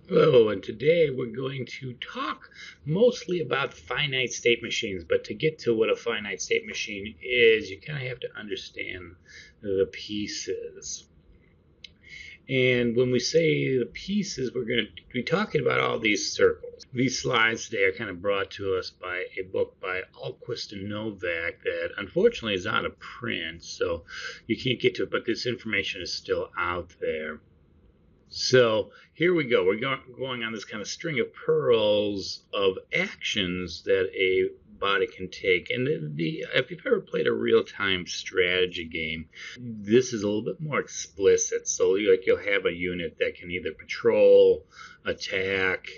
Hello, and today we're going to talk mostly about finite state machines. But to get to what a finite state machine is, you kind of have to understand the pieces. And when we say the pieces, we're going to be talking about all these circles. These slides today are kind of brought to us by a book by Alquist and Novak that unfortunately is out of print, so you can't get to it, but this information is still out there. So here we go. We're going on this kind of string of pearls of actions that a body can take. And if you've ever played a real-time strategy game, this is a little bit more explicit. So you'll have a unit that can either patrol, attack,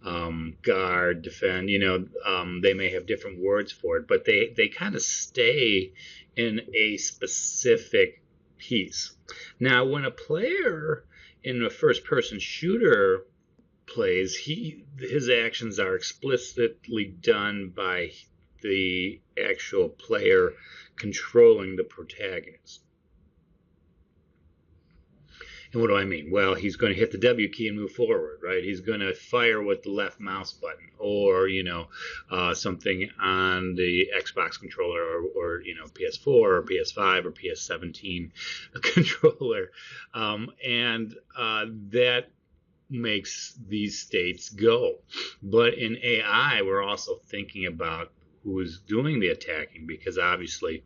guard, defend. They may have different words for it, but they kind of stay in a specific piece. Now, when a player in a first-person shooter plays, his actions are explicitly done by the actual player controlling the protagonist. And what do I mean? Well, he's going to hit the W key and move forward, right? He's going to fire with the left mouse button, or something on the Xbox controller, or PS4 or PS5 or PS17 controller, and that makes these states go. But in AI, we're also thinking about who's doing the attacking, because obviously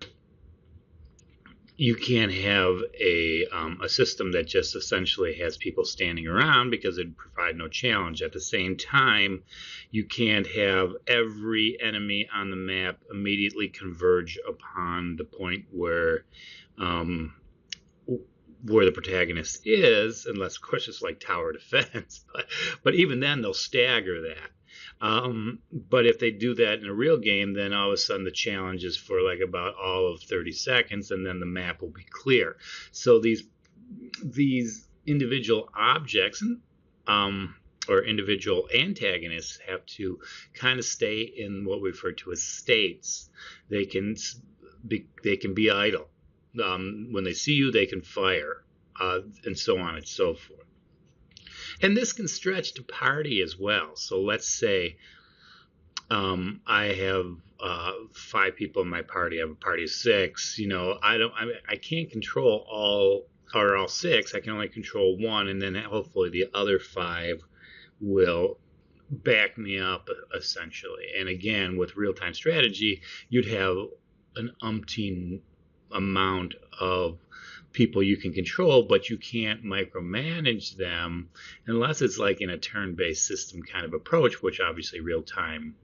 you can't have a system that just essentially has people standing around, because it'd provide no challenge. At the same time, you can't have every enemy on the map immediately converge upon the point where the protagonist is, unless of course it's like tower defense. But even then, they'll stagger that. But if they do that in a real game, then all of a sudden the challenge is for like about all of 30 seconds, and then the map will be clear. So these individual objects or individual antagonists have to kind of stay in what we refer to as states. They can be idle. When they see you, they can fire, and so on and so forth. And this can stretch to party as well. So let's say I have 5 people in my party. I have a party of 6. I can't control all 6. I can only control 1, and then hopefully the other 5 will back me up, essentially. And again, with real-time strategy, you'd have an umpteen amount of people you can control, but you can't micromanage them unless it's like in a turn-based system kind of approach, which obviously real-time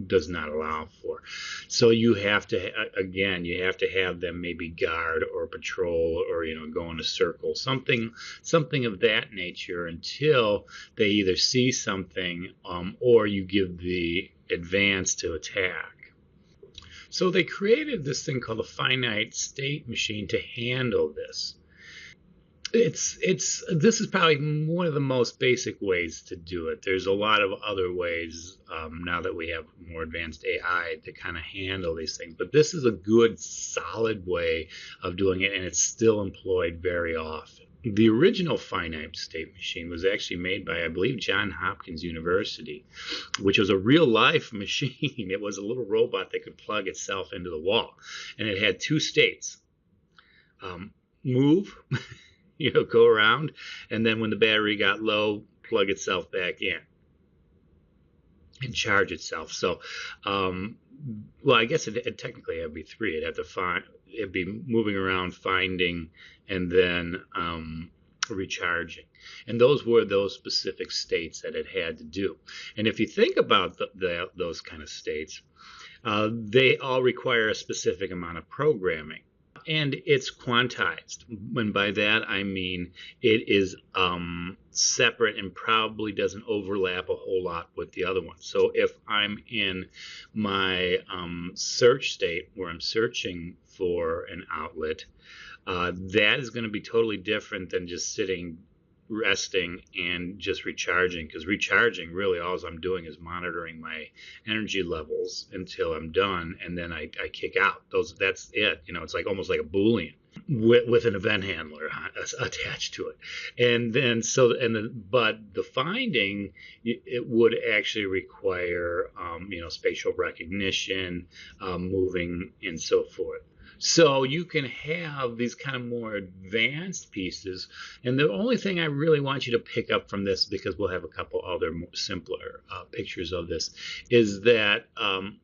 does not allow for. So you have to have them maybe guard or patrol, or go in a circle, something of that nature, until they either see something, or you give the advance to attack. So they created this thing called a finite state machine to handle this. This is probably one of the most basic ways to do it. There's a lot of other ways now that we have more advanced AI to kind of handle these things, but this is a good, solid way of doing it, and it's still employed very often. The original finite state machine was actually made by, I believe, Johns Hopkins University, which was a real life machine. It was a little robot that could plug itself into the wall, and it had 2 states: move, go around, and then when the battery got low, plug itself back in and charge itself. So, well, I guess it technically it'd be 3. It'd be moving around, finding, and then recharging. And those were those specific states that it had to do. And if you think about those kind of states, they all require a specific amount of programming. And it's quantized. And by that, I mean it is separate and probably doesn't overlap a whole lot with the other one. So if I'm in my search state, where I'm searching for an outlet, that is going to be totally different than just sitting, resting, and just recharging, because recharging, really all I'm doing is monitoring my energy levels until I'm done, and then I kick out. That's it. It's like almost like a Boolean. with an event handler attached to it. And then but the finding, it would actually require spatial recognition, moving, and so forth. So you can have these kind of more advanced pieces. And the only thing I really want you to pick up from this, because we'll have a couple other more simpler pictures of this, is that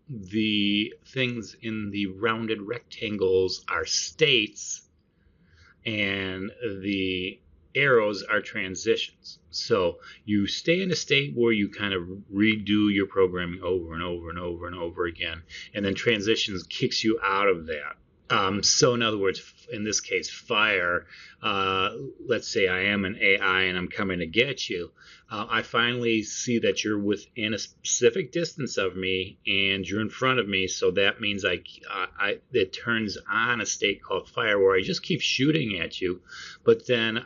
the things in the rounded rectangles are states, and the arrows are transitions. So you stay in a state where you kind of redo your programming over and over and over and over again, and then transitions kicks you out of that. So in other words, in this case, fire, let's say I am an AI and I'm coming to get you. I finally see that you're within a specific distance of me and you're in front of me. So that means it turns on a state called fire, where I just keep shooting at you. But then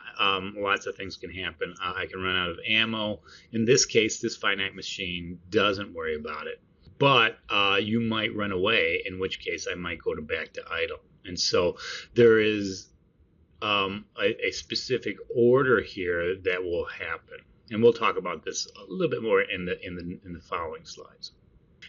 lots of things can happen. I can run out of ammo. In this case, this finite machine doesn't worry about it. But you might run away, in which case I might go back to idle. And so there is a specific order here that will happen, and we'll talk about this a little bit more in the following slides.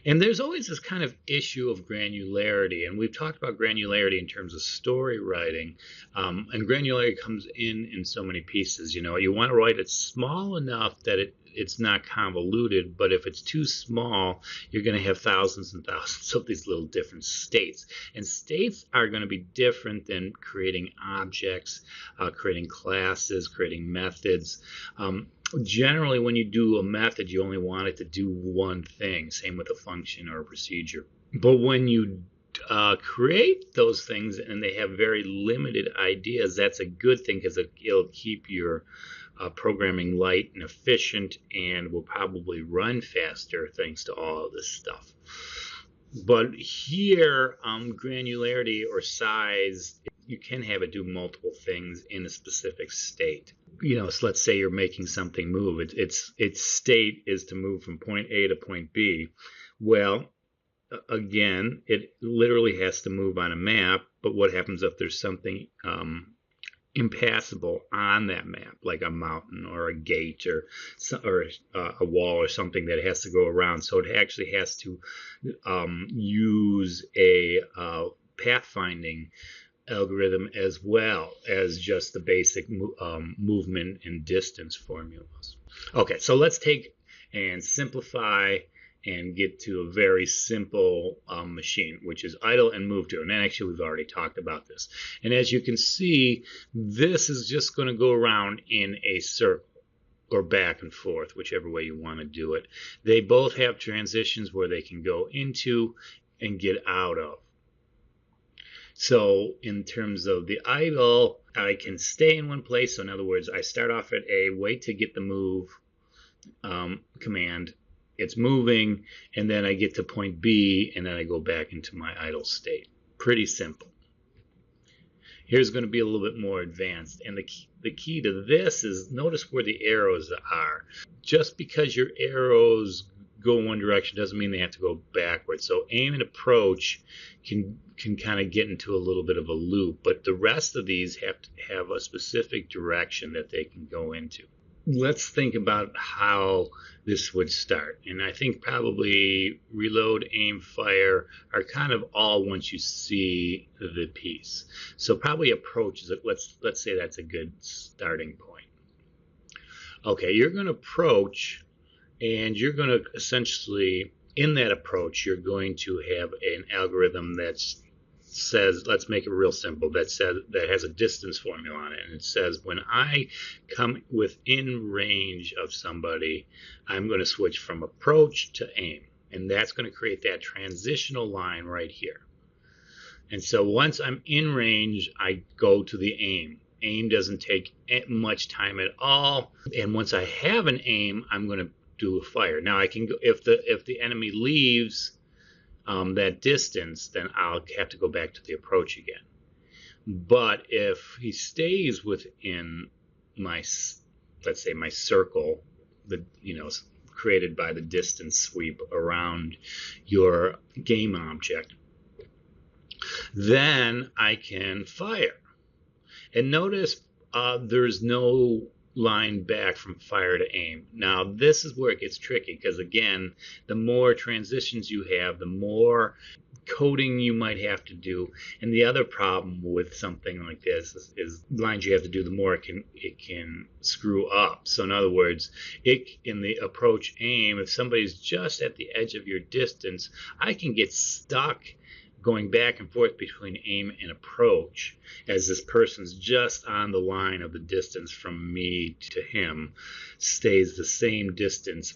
And there's always this kind of issue of granularity, and we've talked about granularity in terms of story writing, and granularity comes in so many pieces. You want to write it small enough that it's not convoluted, but if it's too small, you're going to have thousands and thousands of these little different states. And states are going to be different than creating objects, creating classes, creating methods. Generally, when you do a method, you only want it to do one thing, same with a function or a procedure. But when you create those things and they have very limited ideas, that's a good thing, because it'll keep your programming light and efficient, and will probably run faster thanks to all of this stuff. But here, granularity or size, you can have it do multiple things in a specific state. So let's say you're making something move. Its state is to move from point A to point B. Well, again, it literally has to move on a map, but what happens if there's something impassable on that map, like a mountain or a gate or a wall or something that has to go around? So it actually has to use a pathfinding algorithm as well as just the basic movement and distance formulas. Okay, so let's take and simplify and get to a very simple machine, which is idle and move to. And actually, we've already talked about this. And as you can see, this is just going to go around in a circle, or back and forth, whichever way you want to do it. They both have transitions where they can go into and get out of. So in terms of the idle, I can stay in one place. So in other words, I start off at A, wait to get the move command. It's moving, and then I get to point B, and then I go back into my idle state. Pretty simple. Here's going to be a little bit more advanced, and the key to this is, notice where the arrows are. Just because your arrows go one direction doesn't mean they have to go backwards. So aim and approach can kind of get into a little bit of a loop, but the rest of these have to have a specific direction that they can go into. Let's think about how this would start. And I think probably reload, aim, fire are kind of all once you see the piece. So probably approach is, let's say that's a good starting point. Okay, you're going to approach, and you're going to essentially, in that approach, you're going to have an algorithm that says, let's make it real simple, that has a distance formula on it, and it says when I come within range of somebody, I'm going to switch from approach to aim, and that's going to create that transitional line right here. And so once I'm in range, I go to the aim. Aim doesn't take much time at all, and once I have an aim, I'm going to do a fire. Now I can go, if the enemy leaves that distance, then I'll have to go back to the approach again. But if he stays within my, let's say, my circle, created by the distance sweep around your game object, then I can fire. And notice there's no line back from fire to aim. Now, this is where it gets tricky because, again, the more transitions you have, the more coding you might have to do. And the other problem with something like this is lines you have to do, the more it can screw up. So in other words, in the approach aim, if somebody's just at the edge of your distance, I can get stuck going back and forth between aim and approach as this person's just on the line of the distance from me to him, stays the same distance.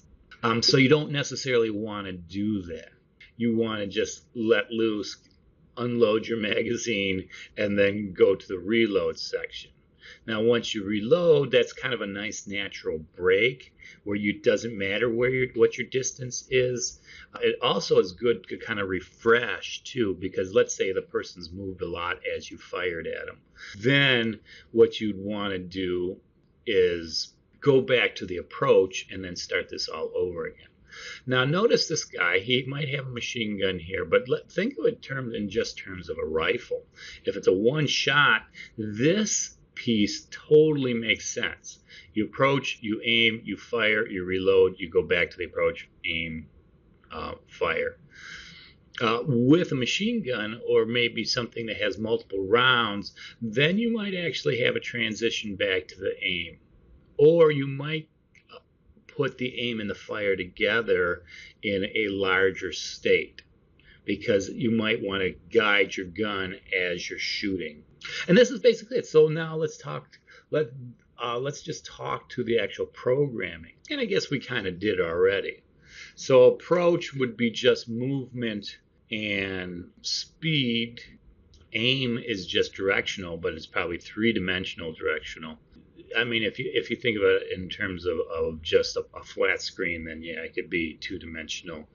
So you don't necessarily want to do that. You want to just let loose, unload your magazine, and then go to the reload section. Now, once you reload, that's kind of a nice natural break where it doesn't matter what your distance is. It also is good to kind of refresh too, because let's say the person's moved a lot as you fired at them. Then what you'd want to do is go back to the approach and then start this all over again. Now notice this guy, he might have a machine gun here, but think of it in just terms of a rifle. If it's a one shot, this piece totally makes sense. You approach, you aim, you fire, you reload, you go back to the approach, aim, fire. With a machine gun or maybe something that has multiple rounds, then you might actually have a transition back to the aim. Or you might put the aim and the fire together in a larger state because you might want to guide your gun as you're shooting. And this is basically it. So now let's just talk to the actual programming. And I guess we kind of did already. So approach would be just movement and speed. Aim is just directional, but it's probably three-dimensional directional. I mean, if you think about it in terms of just a flat screen, then yeah, it could be two-dimensional.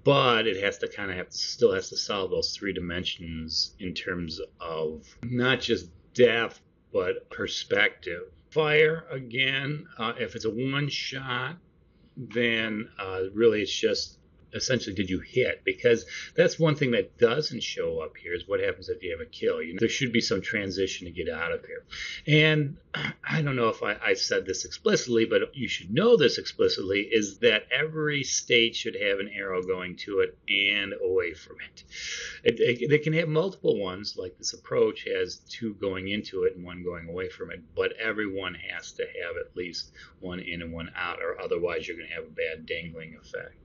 But it has to still has to solve those three dimensions in terms of not just depth, but perspective. Fire, again, if it's a one shot, then really it's just essentially did you hit, because that's one thing that doesn't show up here is what happens if you have a kill. There should be some transition to get out of here. And I don't know if I said this explicitly, but you should know this explicitly, is that every state should have an arrow going to it and away from it. They can have multiple ones, like this approach has two going into it and one going away from it, but everyone has to have at least one in and one out, or otherwise you're going to have a bad dangling effect.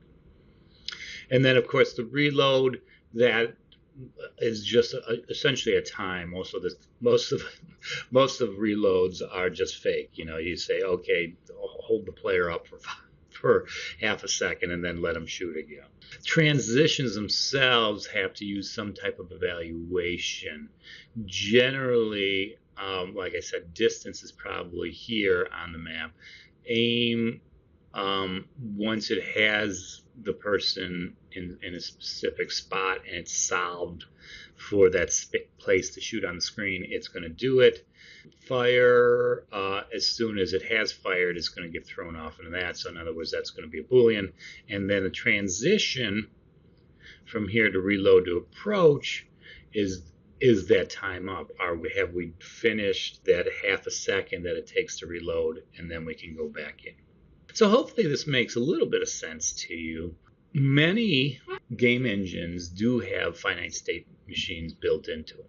And then, of course, the reload, that is just essentially a time. Most of reloads are just fake. You say, okay, hold the player up for half a second and then let them shoot again. Transitions themselves have to use some type of evaluation. Generally, like I said, distance is probably here on the map. Aim, once it has the person in a specific spot and it's solved for that place to shoot on the screen, it's going to do it. Fire, as soon as it has fired, it's going to get thrown off into that. So in other words, that's going to be a Boolean. And then the transition from here to reload to approach is that time up? Have we finished that half a second that it takes to reload, and then we can go back in? So hopefully this makes a little bit of sense to you. Many game engines do have finite state machines built into them,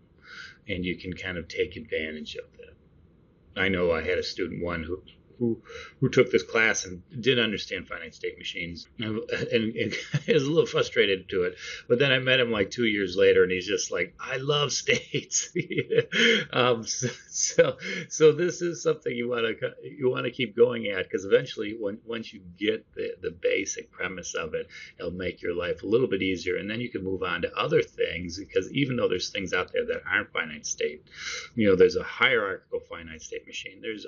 and you can kind of take advantage of that. I know I had a student who took this class and didn't understand finite state machines, and was a little frustrated to it. But then I met him like 2 years later, and he's just like, I love states. So this is something you want to keep going at, because eventually, once you get the basic premise of it, it'll make your life a little bit easier, and then you can move on to other things. Because even though there's things out there that aren't finite state, there's a hierarchical finite state machine. There's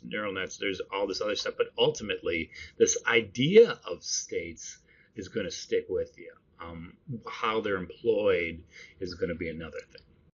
neural nets. There's all this other stuff, but ultimately this idea of states is going to stick with you. How they're employed is going to be another thing.